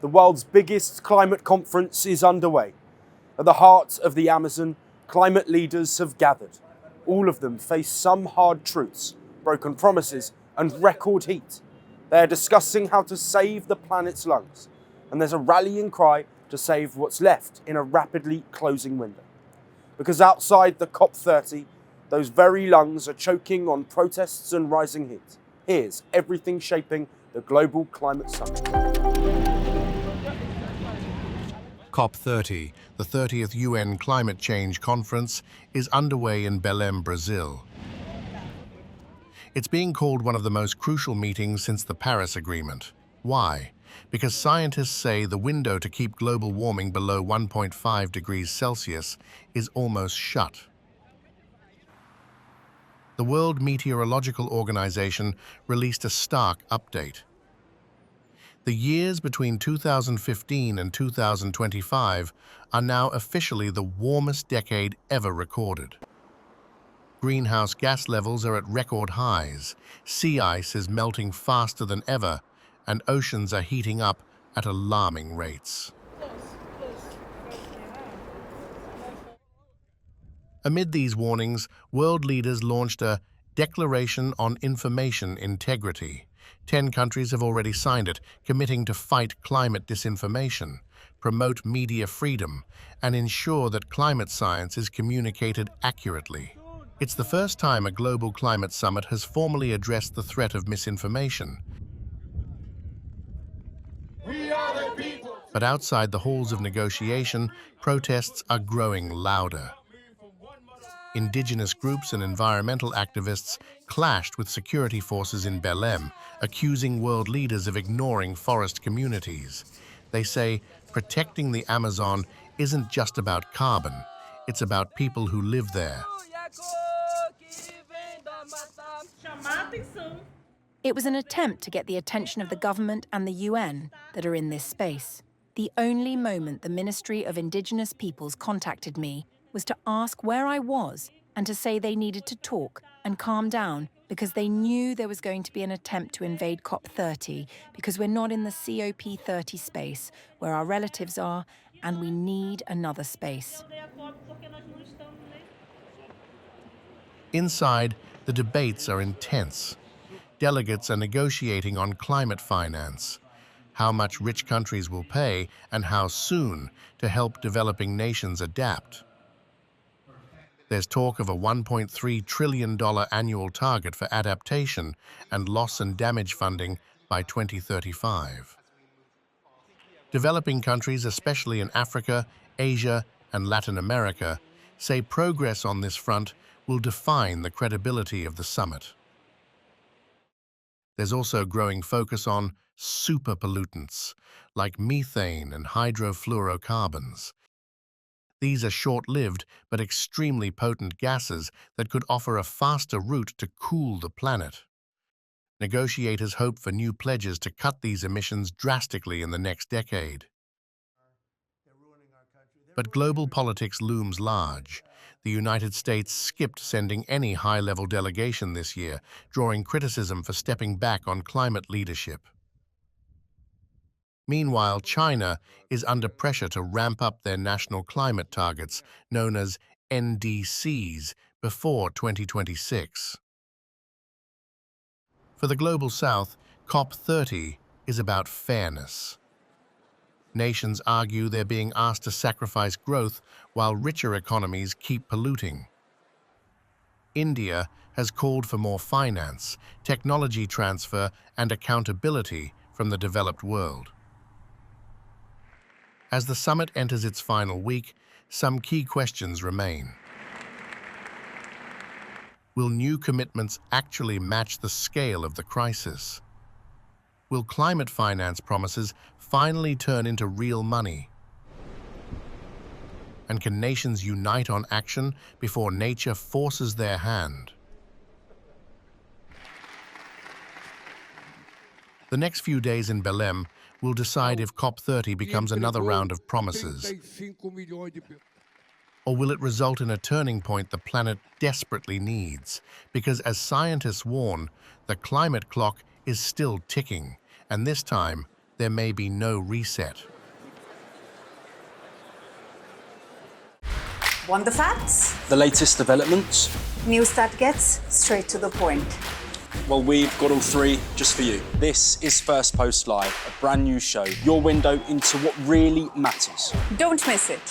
The world's biggest climate conference is underway. At the heart of the Amazon, climate leaders have gathered. All of them face some hard truths, broken promises, and record heat. They are discussing how to save the planet's lungs, and there's a rallying cry to save what's left in a rapidly closing window. Because outside the COP30, those very lungs are choking on protests and rising heat. Here's everything shaping the global climate summit. COP30, the 30th UN Climate Change Conference, is underway in Belém, Brazil. It's being called one of the most crucial meetings since the Paris Agreement. Why? Because scientists say the window to keep global warming below 1.5 degrees Celsius is almost shut. The World Meteorological Organization released a stark update. The years between 2015 and 2025 are now officially the warmest decade ever recorded. Greenhouse gas levels are at record highs, sea ice is melting faster than ever, and oceans are heating up at alarming rates. Amid these warnings, world leaders launched a Declaration on Information Integrity. 10 countries have already signed it, committing to fight climate disinformation, promote media freedom, and ensure that climate science is communicated accurately. It's the first time a global climate summit has formally addressed the threat of misinformation. But outside the halls of negotiation, protests are growing louder. Indigenous groups and environmental activists clashed with security forces in Belém, accusing world leaders of ignoring forest communities. They say protecting the Amazon isn't just about carbon, it's about people who live there. It was an attempt to get the attention of the government and the UN that are in this space. The only moment the Ministry of Indigenous Peoples contacted me was to ask where I was and to say they needed to talk and calm down because they knew there was going to be an attempt to invade COP30 because we're not in the COP30 space where our relatives are and we need another space. Inside, the debates are intense. Delegates are negotiating on climate finance, how much rich countries will pay and how soon to help developing nations adapt. There's talk of a $1.3 trillion annual target for adaptation and loss and damage funding by 2035. Developing countries, especially in Africa, Asia, and Latin America, say progress on this front will define the credibility of the summit. There's also growing focus on super-pollutants, like methane and hydrofluorocarbons. These are short-lived but extremely potent gases that could offer a faster route to cool the planet. Negotiators hope for new pledges to cut these emissions drastically in the next decade. But global politics looms large. The United States skipped sending any high-level delegation this year, drawing criticism for stepping back on climate leadership. Meanwhile, China is under pressure to ramp up their national climate targets, known as NDCs, before 2026. For the Global South, COP30 is about fairness. Nations argue they're being asked to sacrifice growth while richer economies keep polluting. India has called for more finance, technology transfer, and accountability from the developed world. As the summit enters its final week, some key questions remain. Will new commitments actually match the scale of the crisis? Will climate finance promises finally turn into real money? And can nations unite on action before nature forces their hand? The next few days in Belém will decide if COP30 becomes another round of promises. Or will it result in a turning point the planet desperately needs? Because as scientists warn, the climate clock is still ticking, and this time there may be no reset. Want the facts? The latest developments? News that gets straight to the point. Well, we've got all three just for you. This is Firstpost Live, a brand new show, your window into what really matters. Don't miss it.